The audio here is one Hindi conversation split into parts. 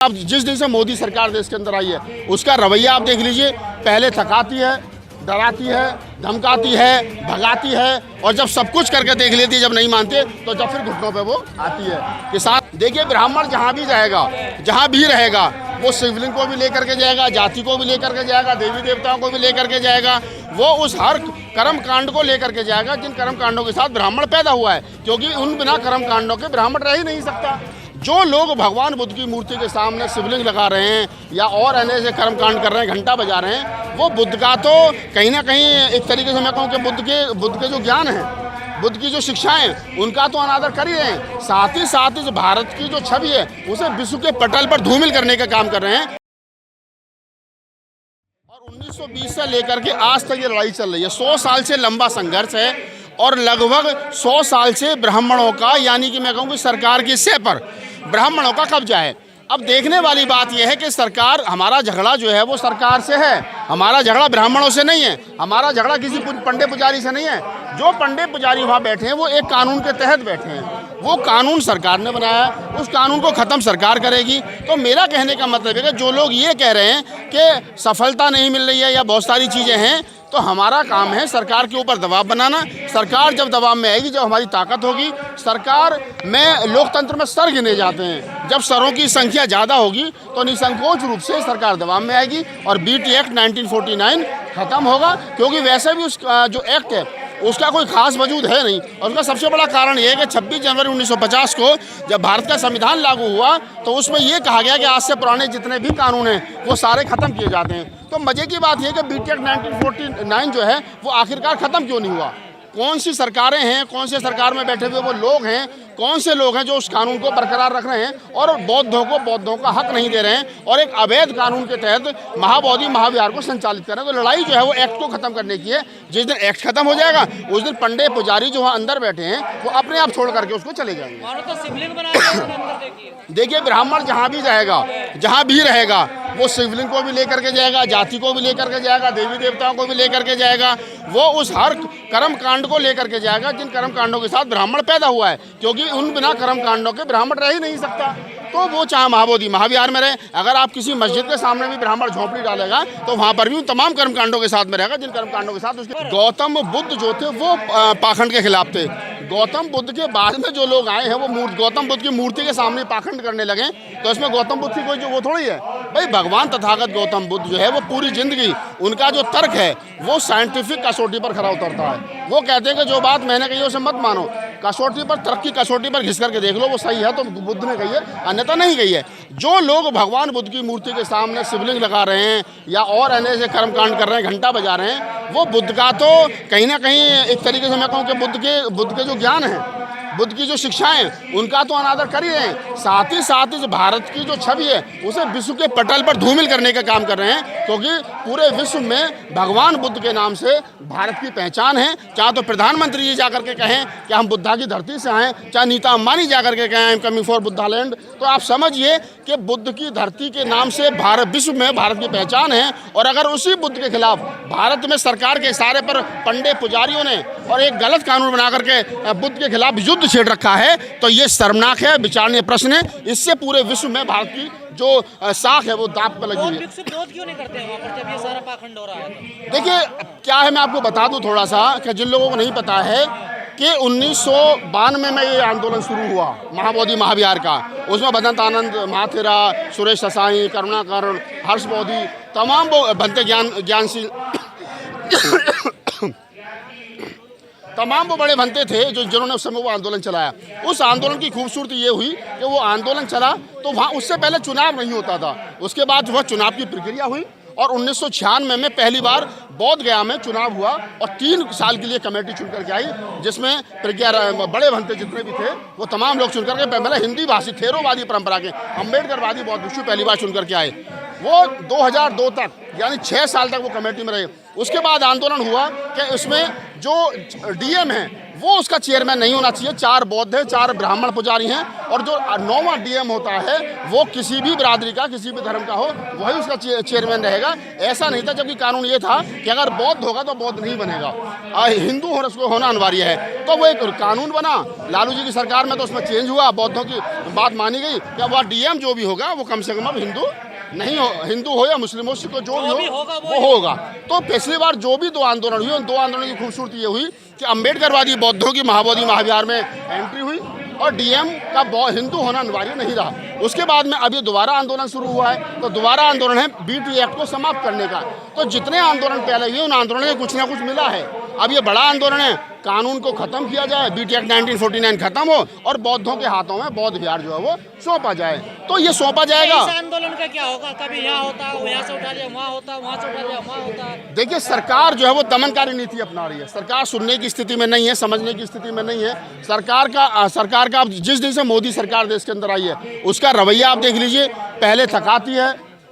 अब जिस दिन से मोदी सरकार देश के अंदर आई है उसका रवैया आप देख लीजिए। पहले थकाती है, डराती है, धमकाती है, भगाती है और जब सब कुछ करके देख लेती है, जब नहीं मानते तो जब फिर घुटनों पे वो आती है। किसान देखिए, ब्राह्मण जहाँ भी जाएगा, जहाँ भी रहेगा, वो शिवलिंग को भी लेकर के जाएगा, जाति को भी लेकर के जाएगा, देवी देवताओं को भी लेकर के जाएगा। वो उस हर कर्म कांड को लेकर के जाएगा जिन कर्म कांडों के साथ ब्राह्मण पैदा हुआ है, क्योंकि उन बिना कर्म कांडों के ब्राह्मण रह ही नहीं सकता। जो लोग भगवान बुद्ध की मूर्ति के सामने शिवलिंग लगा रहे हैं या और अन्य से कर्मकांड कर रहे हैं, घंटा बजा रहे हैं, वो बुद्ध का तो कहीं ना कहीं एक तरीके से मैं कहूँ कि बुद्ध के जो ज्ञान है, बुद्ध की जो शिक्षाएं, उनका तो अनादर कर ही रहे हैं। साथ ही इस भारत की जो छवि है उसे विश्व के पटल पर धूमिल करने का काम कर रहे हैं। और 1920 से लेकर के आज तक ये लड़ाई चल रही है। 100 साल से लंबा संघर्ष है और लगभग 100 साल से ब्राह्मणों का, यानी कि मैं कहूँ कि सरकार की सह पर ब्राह्मणों का कब्जा है। अब देखने वाली बात यह है कि सरकार, हमारा झगड़ा जो है वो सरकार से है, हमारा झगड़ा ब्राह्मणों से नहीं है, हमारा झगड़ा किसी पंडे पुजारी से नहीं है। जो पंडे पुजारी वहाँ बैठे हैं वो एक कानून के तहत बैठे हैं, वो कानून सरकार ने बनाया, उस कानून को ख़त्म सरकार करेगी। तो मेरा कहने का मतलब है कि जो लोग ये कह रहे हैं कि सफलता नहीं मिल रही है या बहुत सारी चीज़ें हैं, तो हमारा काम है सरकार के ऊपर दबाव बनाना। सरकार जब दबाव में आएगी, जब हमारी ताकत होगी, सरकार में लोकतंत्र में स्तर गिने जाते हैं, जब स्तरों की संख्या ज़्यादा होगी तो निसंकोच रूप से सरकार दबाव में आएगी और बीटी एक्ट 1949 ख़त्म होगा। क्योंकि वैसे भी उस जो एक्ट है उसका कोई खास वजूद है नहीं, और उसका सबसे बड़ा कारण ये है कि 26 जनवरी 1950 को जब भारत का संविधान लागू हुआ तो उसमें ये कहा गया कि आज से पुराने जितने भी कानून हैं वो सारे ख़त्म किए जाते हैं। तो मज़े की बात यह कि बीटी एक्ट 1949 जो है वो आखिरकार ख़त्म क्यों नहीं हुआ? कौन सी सरकारें हैं, कौन से सरकार में बैठे हुए वो लोग हैं, कौन से लोग हैं जो उस कानून को बरकरार रख रहे हैं और बौद्धों का हक नहीं दे रहे हैं और एक अवैध कानून के तहत महाबोधि महाविहार को संचालित कर रहे हैं? तो लड़ाई जो है वो एक्ट को ख़त्म करने की है। जिस दिन एक्ट खत्म हो जाएगा उस दिन पंडे पुजारी जो वहाँ अंदर बैठे हैं वो अपने आप छोड़ करके उसको चले जाएंगे। देखिए, ब्राह्मण जहाँ भी जाएगा, जहाँ भी रहेगा, वो शिवलिंग को भी लेकर के जाएगा, जाति को भी लेकर के जाएगा, देवी देवताओं को भी लेकर के जाएगा। वो उस हर कर्म कांड को लेकर के जाएगा जिन कर्म कांडों के साथ ब्राह्मण पैदा हुआ है, क्योंकि उन बिना कर्म कांडों के ब्राह्मण रह ही नहीं सकता। तो वो चाहे महाबोधि महाविहार में रहे, अगर आप किसी मस्जिद के सामने भी ब्राह्मण झोंपड़ी डालेगा तो वहाँ पर भी उन तमाम कर्म कांडों के साथ में रहेगा जिन कर्म कांडों के साथ उसके। गौतम बुद्ध जो थे वो पाखंड के खिलाफ थे। गौतम बुद्ध के बाद में जो लोग आए हैं वो गौतम बुद्ध की मूर्ति के सामने पाखंड करने लगे, तो इसमें गौतम बुद्ध की कोई जो वो थोड़ी है भाई। भगवान तथागत गौतम बुद्ध जो है वो पूरी जिंदगी उनका जो तर्क है वो साइंटिफिक कसौटी पर खरा उतरता है। वो कहते हैं कि जो बात मैंने कही है उसे मत मानो, कसौटी पर, तर्क की कसौटी पर घिस करके देख लो, वो सही है तो बुद्ध ने कही है, अन्यथा नहीं कही है। जो लोग भगवान बुद्ध की मूर्ति के सामने शिवलिंग लगा रहे हैं या और अन्य से कर्मकांड कर रहे हैं, घंटा बजा रहे हैं, वो बुद्ध का तो कहीं ना कहीं एक तरीके से मैं कहूँ कि बुद्ध के जो ज्ञान है, बुद्ध की जो शिक्षाएं, उनका तो अनादर कर ही रहे हैं। साथ ही इस भारत की जो छवि है उसे विश्व के पटल पर धूमिल करने का काम कर रहे हैं, क्योंकि पूरे विश्व में भगवान बुद्ध के नाम से भारत की पहचान है। चाहे तो प्रधानमंत्री जी जाकर के कहें कि हम बुद्धा की धरती से आए, चाहे नीता अंबानी जाकर के कहें I am coming for Buddha land, तो आप समझिए कि बुद्ध की धरती के नाम से भारत, विश्व में भारत की पहचान है। और अगर उसी बुद्ध के खिलाफ भारत में सरकार के इशारे पर पंडे पुजारियों ने और एक गलत कानून बना करके बुद्ध के खिलाफ युद्ध छेड़ रखा है, तो ये शर्मनाक है, विचारणीय प्रश्न है। इससे पूरे विश्व में भारत की जो साख है वो दांव पे लगी हुई है। विरोध क्यों नहीं करते हैं वहाँ पर जब ये सारा पाखंड हो रहा है? देखिए क्या है, मैं आपको बता दूं थोड़ा सा कि जिन लोगों को नहीं पता है कि 1992 में ये आंदोलन शुरू हुआ महाबोधि महाविहार का। उसमें भदंत आनंद महाथेरा, सुरेश ससाई, करुणाकरण, हर्ष बोधि, तमाम भंते ज्ञानशील तमाम वो बड़े भंते थे जिन्होंने उस समय वो आंदोलन चलाया। उस आंदोलन की खूबसूरती ये हुई कि वो आंदोलन चला तो वहाँ उससे पहले चुनाव नहीं होता था, उसके बाद वह चुनाव की प्रक्रिया हुई और 1996 में पहली बार बोध गया में चुनाव हुआ और 3 साल के लिए कमेटी चुन करके आई, जिसमें बड़े भंते जितने भी थे वो तमाम लोग चुन करके, पहले हिंदी भाषी थेरोवादी परंपरा के अम्बेडकरवादी बौद्ध भिक्षु पहली बार चुन करके आए। वो 2002 तक यानी 6 साल तक वो कमेटी में रहे। उसके बाद आंदोलन हुआ कि उसमें जो डीएम हैं वो उसका चेयरमैन नहीं होना चाहिए। 4 बौद्ध हैं, 4 ब्राह्मण पुजारी हैं, और जो 9वां डीएम होता है वो किसी भी बिरादरी का, किसी भी धर्म का हो, वही उसका चेयरमैन रहेगा। ऐसा नहीं था, जबकि कानून ये था कि अगर बौद्ध होगा तो बौद्ध नहीं बनेगा, हिंदू होना उसको होना अनिवार्य है। तो वो एक कानून बना लालू जी की सरकार में, तो उसमें चेंज हुआ, बौद्धों की बात मानी गई कि वह डीएम जो भी होगा वो कम से कम अब हिंदू नहीं हो, हिंदू हो या मुस्लिम हो, सिख हो, जो भी होगा वो होगा। तो पिछली बार जो भी 2 आंदोलन हुए, उन 2 आंदोलन की खूबसूरती ये हुई कि अम्बेडकरवादी बौद्धों की महाबोधि महाविहार में एंट्री हुई और डीएम का हिंदू होना अनिवार्य नहीं रहा। उसके बाद में अब ये दोबारा आंदोलन शुरू हुआ है, तो दोबारा आंदोलन है BT एक्ट को समाप्त करने का। तो जितने आंदोलन पहले हुए उन आंदोलन में कुछ ना कुछ मिला है। अब ये बड़ा आंदोलन है, कानून को खत्म किया जाए, BT एक्ट 1949 खत्म हो और बौद्धों के हाथों में बौद्ध विहार जो है वो सौंपा जाए। तो ये सौंपा जाएगा। इस आंदोलन का क्या होगा? कभी यहाँ होता है, यहाँ से उठा लिया वहाँ होता है, वहाँ से उठा लिया वहाँ होता है। देखिए, सरकार जो है वो दमनकारी नीति अपना रही है। सरकार सुनने की स्थिति में नहीं है, समझने की स्थिति में नहीं है। सरकार का जिस दिन से मोदी सरकार देश के अंदर आई है उसका रवैया आप देख लीजिए। पहले थकाती है,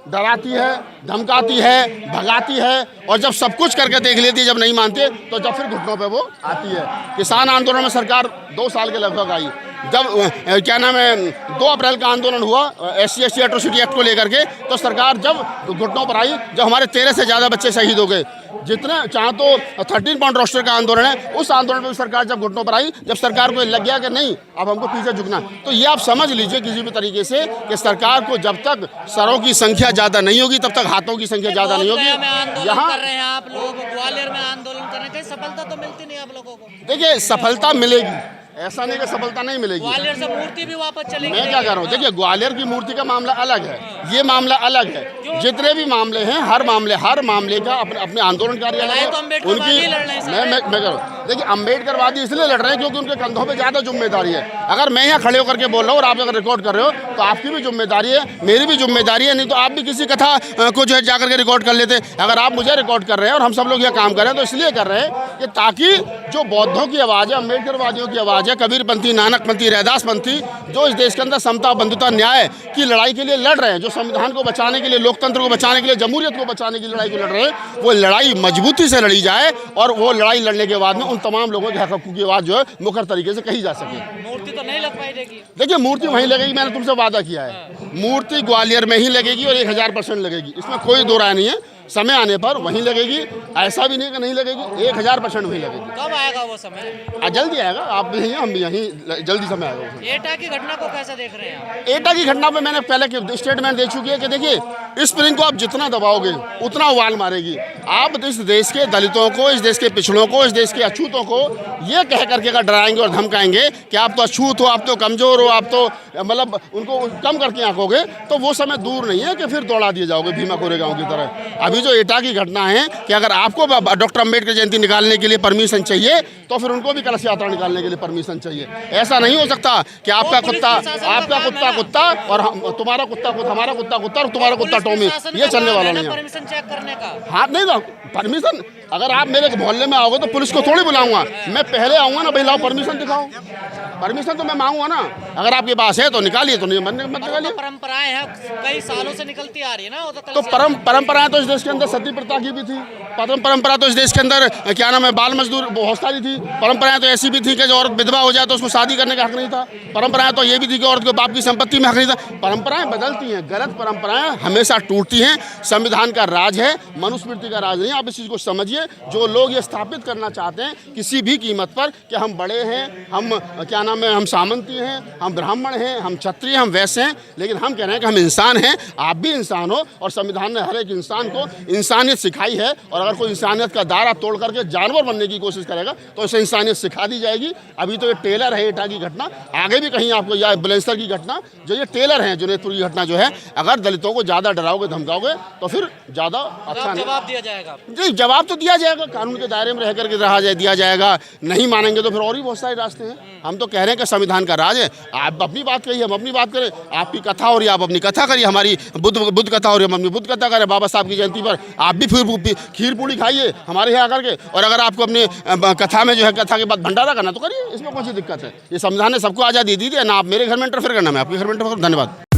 डराती है, धमकाती है, भगाती है, और जब सब कुछ करके देख लेती है, जब नहीं मानते तो जब फिर घुटनों पे वो आती है। किसान आंदोलन में सरकार 2 साल के लगभग आई। जब क्या नाम है 2 अप्रैल का आंदोलन हुआ SC/ST एट्रोसिटी एक्ट को लेकर के, तो सरकार जब घुटनों पर आई, जब हमारे 13 से ज़्यादा बच्चे शहीद हो गए, जितने चाहे तो 13 पॉइंट रोस्टर का आंदोलन है, उस आंदोलन में सरकार जब घुटनों पर आई, जब सरकार को लग गया कि नहीं अब हमको पीछे झुकना, तो ये आप समझ लीजिए किसी भी तरीके से कि सरकार को जब तक सरों की संख्या ज़्यादा नहीं होगी तब तक हाथों की संख्या ज़्यादा नहीं होगी। यहाँ कर रहे हैं आप लोग, ग्वालियर में आंदोलन कर रहे हैं, सफलता तो मिलती नहीं आप लोगों को। देखिए, सफलता मिलेगी, ऐसा नहीं कि सफलता नहीं मिलेगी। ग्वालियर से मूर्ति भी वापस चलेगी। मैं क्या कर रहा हूँ, देखिए ग्वालियर की मूर्ति का मामला अलग है, ये मामला अलग है। जितने भी मामले हैं, हर मामले का अपने आंदोलनकारी अलग है। उनकी मैं कह रहा हूँ, देखिए अम्बेडकरवादी इसलिए लड़ रहे हैं क्योंकि उनके कंधों पे ज़्यादा जिम्मेदारी है। अगर मैं यहाँ खड़े होकर के बोल रहा हूँ और आप अगर रिकॉर्ड कर रहे हो तो आपकी भी जिम्मेदारी है, मेरी भी जिम्मेदारी है। नहीं तो आप भी किसी कथा को जो है जाकर के रिकॉर्ड कर लेते। अगर आप मुझे रिकॉर्ड कर रहे हैं और हम सब लोग यह काम कर रहे हैं तो इसलिए कर रहे हैं कि ताकि जो बौद्धों की आवाज़ है, अम्बेडकरवादियों की आवाज़ है, कबीरपंथी, नानकपंथी, रैदासपंथी, जो इस देश के अंदर समता, बंधुता, न्याय की लड़ाई के लिए लड़ रहे हैं, जो संविधान को बचाने के लिए, लोकतंत्र को बचाने के लिए, जमहूरियत को बचाने की लड़ाई को लड़ रहे हैं, वो लड़ाई मजबूती से लड़ी जाए और वो लड़ाई लड़ने के बाद में उन तमाम लोगों के हक की आवाज़ जो है मुखर तरीके से कही जा सके। मूर्ति तो नहीं लग पाएगी। देखिए, मूर्ति वहीं लगेगी, मैंने तुमसे वादा किया है। मूर्ति ग्वालियर में ही लगेगी और 1000% लगेगी, इसमें कोई दो राय नहीं है। समय आने पर वहीं लगेगी, ऐसा भी नहीं कि नहीं लगेगी, 1000% वहीं लगेगी। कब आएगा वो समय? जल्दी आएगा, आप भी यहीं हम भी यहीं, जल्दी समय आएगा। एटा की घटना को कैसे देख रहे हैं? एटा की घटना पे मैंने पहले स्टेटमेंट दे चुकी है कि देखिए, स्प्रिंग को आप जितना दबाओगे उतना उबाल मारेगी। आप इस देश के दलितों को, इस देश के पिछड़ों को, इस देश के अछूतों को ये कह करके अगर डराएंगे और धमकाएंगे कि आप तो अछूत हो, आप तो कमज़ोर हो, आप तो मतलब उनको कम करके आंकोगे, तो वो समय दूर नहीं है कि फिर दौड़ा दिए जाओगे भीमा कोरेगांव की तरह। अभी जो एटा की घटना है कि अगर आपको डॉक्टर अम्बेडकर जयंती निकालने के लिए परमिशन चाहिए तो फिर उनको भी कलश यात्रा निकालने के लिए परमिशन चाहिए। ऐसा नहीं हो सकता कि आपका कुत्ता और तुम्हारा कुत्ता हमारा कुत्ता और तुम्हारा कुत्ता टॉमी, ये चलने वाला नहीं है। परमिशन चेक करने का हाँ नहीं ना, परमिशन अगर आप मेरे मोहल्ले में आओगे तो पुलिस को थोड़ी बुलाऊंगा, मैं पहले आऊँगा ना, भाई लाओ परमिशन दिखाओ। परमिशन तो मैं मांगूंगा ना, अगर आपके पास है तो निकालिए, तो नहीं मत निकालिए। परंपराएं हैं, कई सालों से निकलती आ रही है ना। तो परंपराएं तो इस देश के अंदर सती प्रथा की भी थी। परंपरा तो इस देश के अंदर क्या नाम है, बाल मजदूर बहुत सारी थी। परंपराएं तो ऐसी भी थी कि जो औरत विधवा हो जाए तो उसको शादी करने का हक नहीं था। परंपराएं तो ये भी थी कि औरत को बाप की संपत्ति में हक नहीं था। परंपराएं बदलती हैं, गलत परंपराएं हमेशा टूटती हैं। संविधान का राज है, मनुस्मृति का राज नहीं। आप इस चीज़ को समझिए। जो लोग ये स्थापित करना चाहते हैं किसी भी कीमत पर कि हम बड़े हैं, हम क्या नाम है, हम सामंती हैं, हम ब्राह्मण हैं, हम क्षत्रिय, हम वैसे हैं, लेकिन हम कह रहे हैं कि हम इंसान हैं, आप भी इंसान हो। और संविधान ने हर एक इंसान को इंसानियत सिखाई है। और अगर कोई इंसानियत का दायरा तोड़ करके जानवर बनने की कोशिश करेगा तो उसे इंसानियत सिखा दी जाएगी। अभी तो ये टेलर है एटा की घटना, आगे भी कहीं आपको या बुलंदशहर की घटना, जो ये टेलर हैं जुनेदपुर की घटना जो है, अगर दलितों को ज़्यादा डराओगे धमकाओगे तो फिर ज़्यादा अच्छा जवाब दिया जाएगा। जी, जवाब तो दिया जाएगा, कानून के दायरे में रह करके दिया जाएगा। नहीं मानेंगे तो फिर और भी बहुत सारे रास्ते हैं। हम तो कह रहे हैं कि संविधान का राज है। आप अपनी बात करिए, हम अपनी बात करें। आपकी कथा हो रही है, आप अपनी कथा करिए। हमारी बुद्ध कथा हो रही है, हम अपनी बुद्ध कथा करें। बाबा साहब की जयंती पर आप भी फिर खीर पूड़ी खाइए हमारे यहाँ आकर के। और अगर आपको अपने कथा में जो है, कथा के बाद भंडारा करना तो करिए, इसमें कौन सी दिक्कत है। ये संविधान ने सबको आज़ादी दी थी ना। आप मेरे घर में इंटरफेयर करना, मैं आपके घर में इंटरफेयर। धन्यवाद।